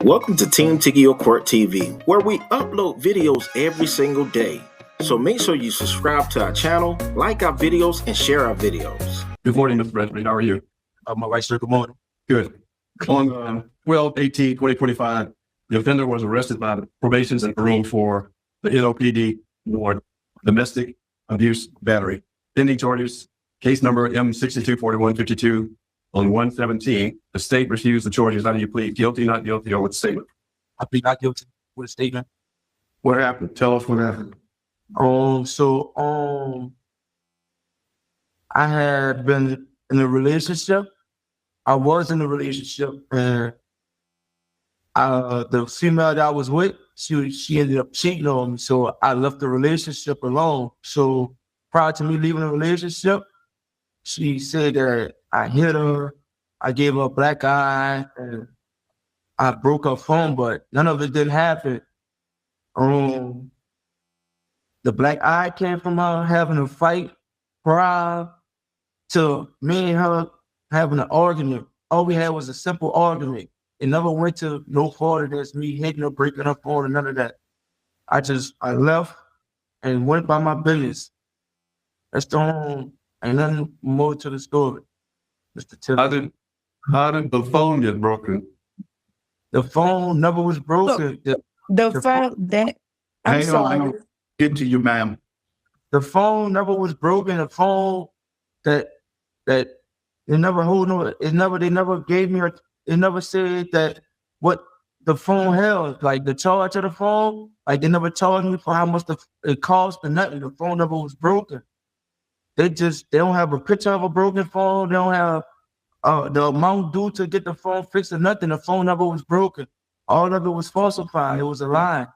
Welcome to Team Tiggio Court TV, where we upload videos every single day. So make sure you subscribe to our channel, like our videos, and share our videos. Good morning, Mr. President. How are you? My right, sir. Good morning. Good. On 12/18/2025, the offender was arrested by the probations and parole for the NOPD for domestic abuse battery. Pending charges, case number M624152 on 117. The state refused the charges. How do you plead? Guilty, not guilty, or with statement? I plead not guilty with a statement. What happened? Tell us what happened. I had been in a relationship. I was in a relationship, and the female that I was with, she ended up cheating on me. So I left the relationship alone. So prior to me leaving the relationship, she said that I hit her, I gave her a black eye, and I broke her phone, but none of it didn't happen. The black eye came from her having a fight prior to me and her having an argument. All we had was a simple argument. It never went to no further than me hitting her, breaking her phone, and none of that. I left and went by my business. That's the whole, ain't nothing more to the story, Mr. Tiggio. How did the phone get broken? The phone never was broken. The phone that I'm sorry. Get to you, ma'am. The phone never was broken. The phone that they never gave me, it never said that what the phone held, like the charge of the phone, like they never charged me for how much it cost or nothing. The phone never was broken. They don't have a picture of a broken phone. They don't have the amount due to get the phone fixed or nothing. The phone never was broken. All of it was falsified. It was a lie.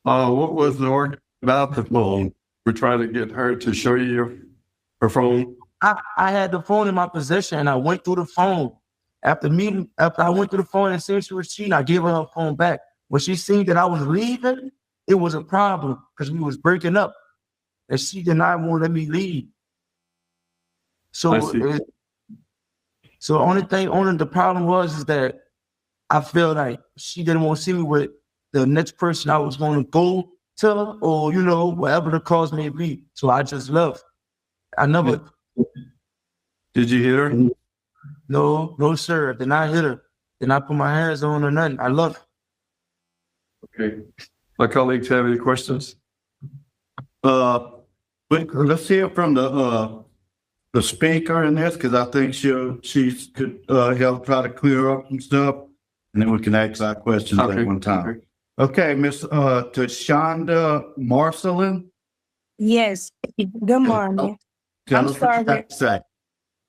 What was the argument about the phone? We're trying to get her to show you her phone. I had the phone in my possession, and I went through the phone. After I went through the phone and said she was cheating, I gave her phone back. When she seen that I was leaving, it was a problem because we was breaking up, and she did not want to let me leave. So the problem was that I feel like she didn't want to see me with the next person I was going to go to, or whatever the cause may be. So I just left. I never. Did you hit her? No, sir. I did not hit her. Did not put my hands on her or nothing. I left. Okay. My colleagues have any questions? Let's hear from the speaker in this, because I think she could help try to clear up some stuff, and then we can ask our questions at one time. Okay, Miss Tashonda Marcelin. Yes. Good morning. Tell us what you have to say.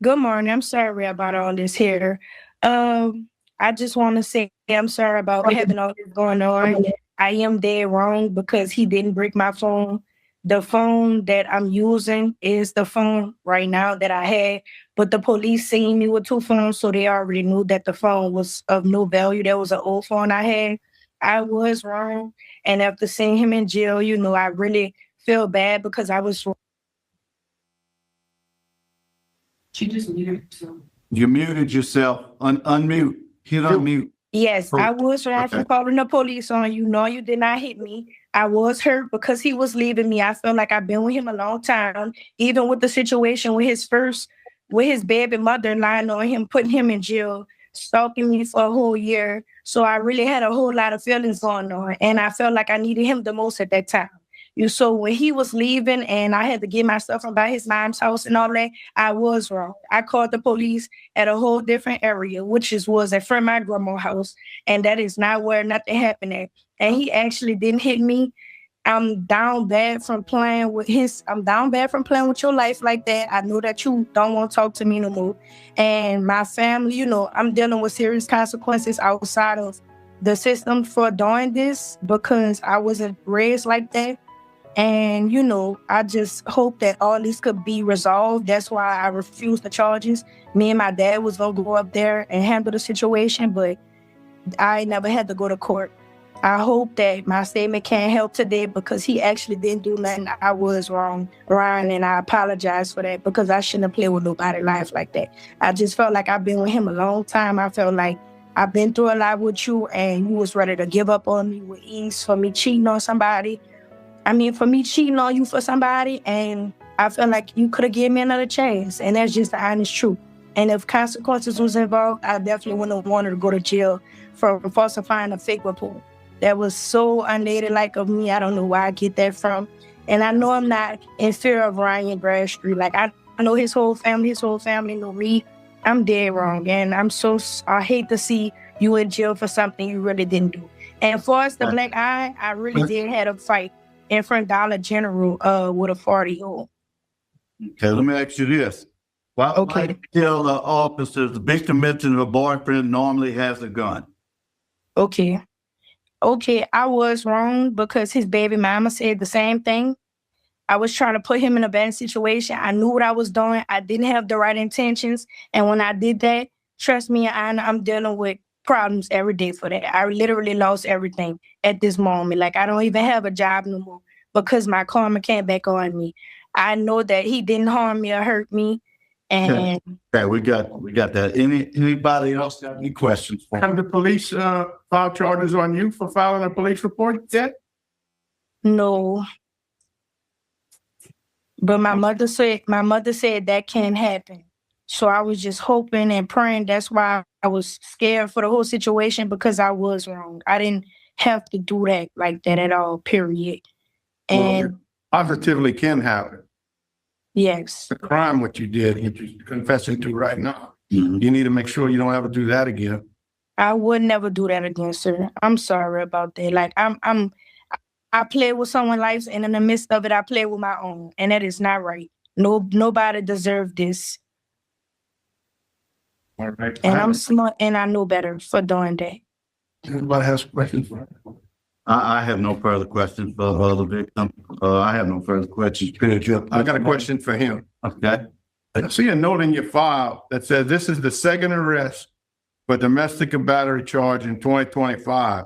Good morning. I'm sorry about all this here. I just want to say I'm sorry about having all this going on. I am dead wrong because he didn't break my phone. The phone that I'm using is the phone right now that I had, but the police seen me with two phones, so they already knew that the phone was of no value. That was an old phone I had. I was wrong, and after seeing him in jail, I really feel bad because I was wrong. She just muted herself. You muted yourself. Unmute. Hit unmute. Yes, I was wrong for calling the police on you. No, you did not hit me. I was hurt because he was leaving me. I felt like I've been with him a long time. Even with the situation with his baby mother lying on him, putting him in jail, stalking me for a whole year. So I really had a whole lot of feelings going on. And I felt like I needed him the most at that time. So when he was leaving and I had to get my stuff from by his mom's house and all that, I was wrong. I called the police at a whole different area, which was at front of my grandma's house. And that is not where nothing happened at. And he actually didn't hit me. I'm down bad from playing with your life like that. I know that you don't want to talk to me no more. And my family, I'm dealing with serious consequences outside of the system for doing this because I wasn't raised like that. And, I just hope that all this could be resolved. That's why I refused the charges. Me and my dad was going to go up there and handle the situation, but I never had to go to court. I hope that my statement can help today because he actually didn't do nothing. I was wrong, Ryan, and I apologize for that because I shouldn't have played with nobody's life like that. I just felt like I've been with him a long time. I felt like I've been through a lot with you, and you was ready to give up on me with ease for me cheating on somebody. For me cheating on you for somebody, and I feel like you could have given me another chance, and that's just the honest truth. And if consequences was involved, I definitely wouldn't have wanted to go to jail for falsifying a fake report. That was so unladylike of me. I don't know where I get that from. And I know I'm not in fear of Ryan Bradstreet. Like, I know his whole family know me. I'm dead wrong. And I hate to see you in jail for something you really didn't do. And for us, the black eye, I really did have a fight in front of Dollar General with a 40-year-old. Okay, let me ask you this. Why tell the officers the victim mentioned her boyfriend normally has a gun? Okay, I was wrong because his baby mama said the same thing. I was trying to put him in a bad situation. I knew what I was doing. I didn't have the right intentions. And when I did that, trust me, I'm dealing with problems every day for that. I literally lost everything at this moment. Like, I don't even have a job no more because my karma came back on me. I know that he didn't harm me or hurt me. And okay, we got that. Anybody else got any questions? Have the police file charges on you for filing a police report yet? No. But my mother said that can't happen. So I was just hoping and praying. That's why I was scared for the whole situation, because I was wrong. I didn't have to do that like that at all, period. And Positively can happen. Yes. The crime what you did, what you're confessing to right now. Mm-hmm. You need to make sure you don't ever do that again. I would never do that again, sir. I'm sorry about that. Like, I play with someone's life, and in the midst of it, I play with my own, and that is not right. Nobody deserves this. All right. And I'm smart, and I know better for doing that. Anybody has questions for her? I have no further questions for the victim. I have no further questions. I got a question for him. Okay. I see a note in your file that says this is the second arrest for domestic battery charge in 2025,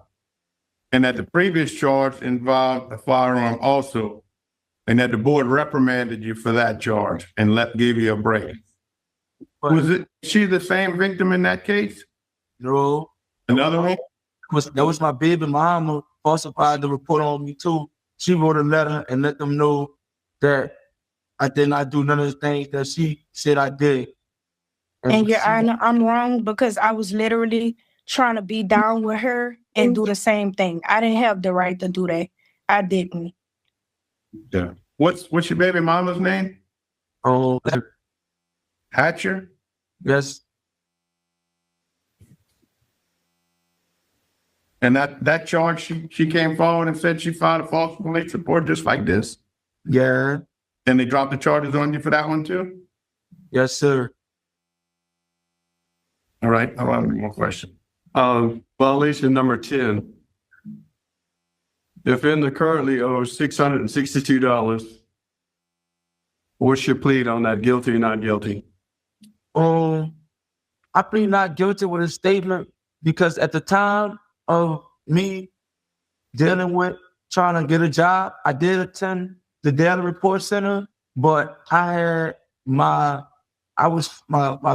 and that the previous charge involved a firearm also, and that the board reprimanded you for that charge and gave you a break. Was she the same victim in that case? No. Another one? That was my baby mama falsified the report on me too. She wrote a letter and let them know that I did not do none of the things that she said I did. And Your Honor, I'm wrong because I was literally trying to be down with her and do the same thing. I didn't have the right to do that. I didn't. Yeah. What's your baby mama's name? Oh, Hatcher? yes. And that charge, she came forward and said she filed a false police report just like this. Yeah. And they dropped the charges on you for that one too? Yes, sir. All right, I have one more question. Violation number 10. Defendant currently owes $662. What's your plea on that, guilty or not guilty? I plead not guilty with a statement because at the time of me dealing with trying to get a job, I did attend the Daily Report Center, but I had my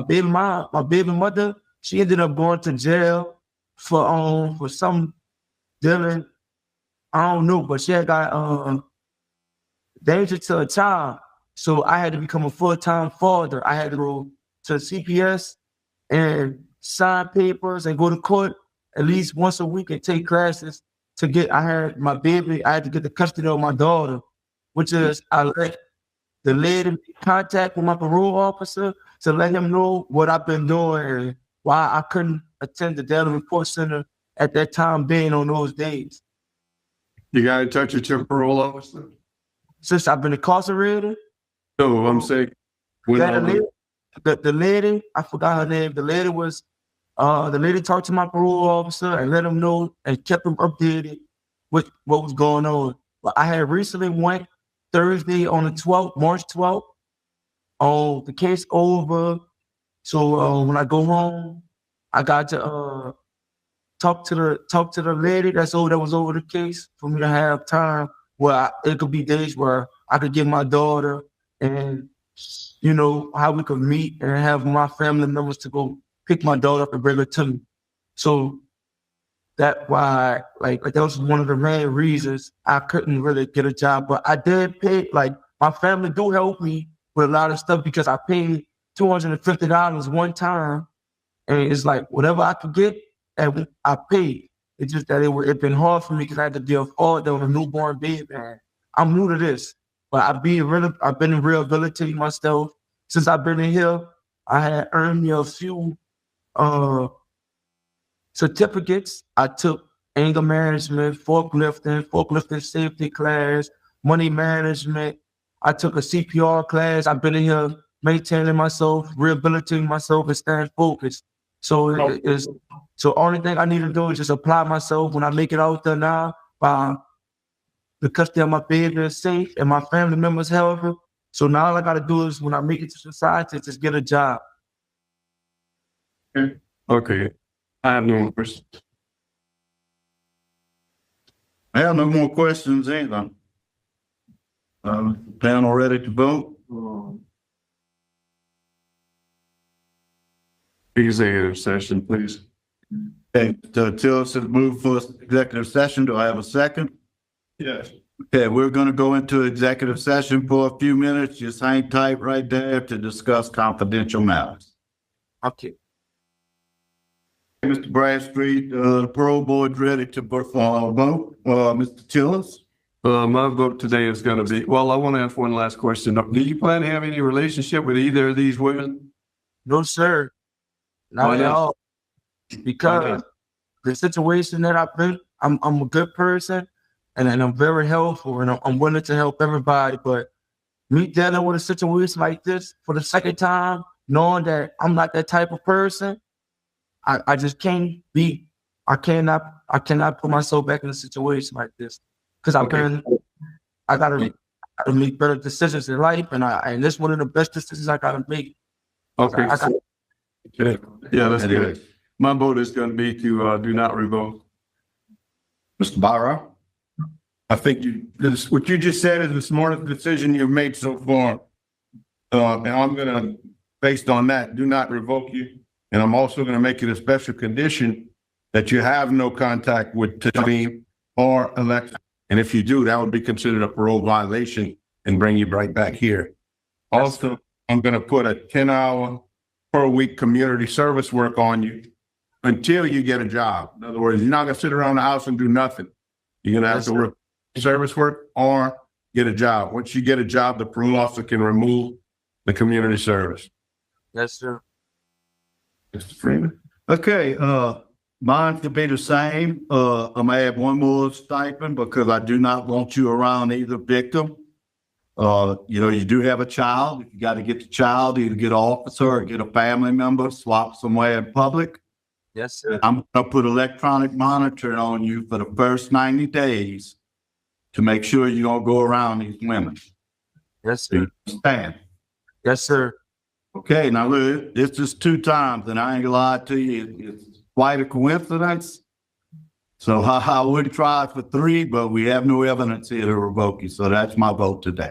baby mother, she ended up going to jail for some dealing, I don't know, but she had got danger to a child. So I had to become a full-time father. I had to go to CPS and sign papers and go to court at least once a week and take classes to get, I had my baby, I had to get the custody of my daughter, which is I let the lady contact with my parole officer to let him know what I've been doing and why I couldn't attend the Daily Report Center at that time being on those days. You got in touch with your parole officer? Since I've been incarcerated? No, I'm saying. The lady, I forgot her name. The lady talked to my parole officer and let him know and kept him updated with what was going on. But I had recently went Thursday on the 12th, March 12th, the case over. So when I go home, I got to talk to the lady that was over the case for me to have time where it could be days where I could get my daughter and, you know, how we could meet and have my family members to go pick my daughter up and bring her to me. So that why, like that was one of the main reasons I couldn't really get a job. But I did pay, like my family do help me with a lot of stuff because I paid $250 one time. And it's like whatever I could get, and I paid. It's just that it been hard for me because I had to deal with all that with a newborn baby. I'm new to this, but I've been rehabilitating myself since I've been in here. I had earned me a few certificates. I took anger management, forklifting safety class, money management. I took a CPR class. I've been in here maintaining myself, rehabilitating myself, and staying focused. So so only thing I need to do is just apply myself when I make it out there now. The custody of my baby is safe and my family members healthy. So now all I got to do is when I make it to society, just get a job. Okay. I have no more questions. I have no more questions either. Panel ready to vote? Executive session, please. Okay, Tillis has moved for executive session. Do I have a second? Yes. Okay, we're going to go into executive session for a few minutes. Just hang tight right there to discuss confidential matters. Okay. Mr. Bradstreet, the parole board's ready to vote. Mr. Tillis? My vote today is going to be, well, I want to ask one last question. Do you plan to have any relationship with either of these women? No, sir. Not at all. Because the situation that I've been, I'm a good person and I'm very helpful and I'm willing to help everybody. But me dealing with a situation like this for the second time, knowing that I'm not that type of person, I just can't be, I cannot put myself back in a situation like this. Because I gotta make better decisions in life and this is one of the best decisions I gotta make. Okay. Yeah, that's good. My vote is going to be to do not revoke. Mr. Barra? I think what you just said is the smartest decision you've made so far. And I'm gonna, based on that, do not revoke you. And I'm also gonna make it a special condition that you have no contact with Tiggio or Alexa. And if you do, that would be considered a parole violation and bring you right back here. Also, I'm gonna put a 10-hour per week community service work on you until you get a job. In other words, you're not gonna sit around the house and do nothing. You're gonna have to work service work or get a job. Once you get a job, the parole officer can remove the community service. Yes, sir. Mr. Freeman? Okay, mine could be the same. I'm gonna add one more stipend because I do not want you around either victim. You do have a child. You got to get the child, either get an officer or get a family member, swap somewhere in public. Yes, sir. I'm going to put electronic monitoring on you for the first 90 days to make sure you don't go around these women. Yes, sir. Understand? Yes, sir. Okay, now look, this is 2 times, and I ain't gonna lie to you, it's quite a coincidence. So I would try for 3, but we have no evidence here to revoke you, so that's my vote today.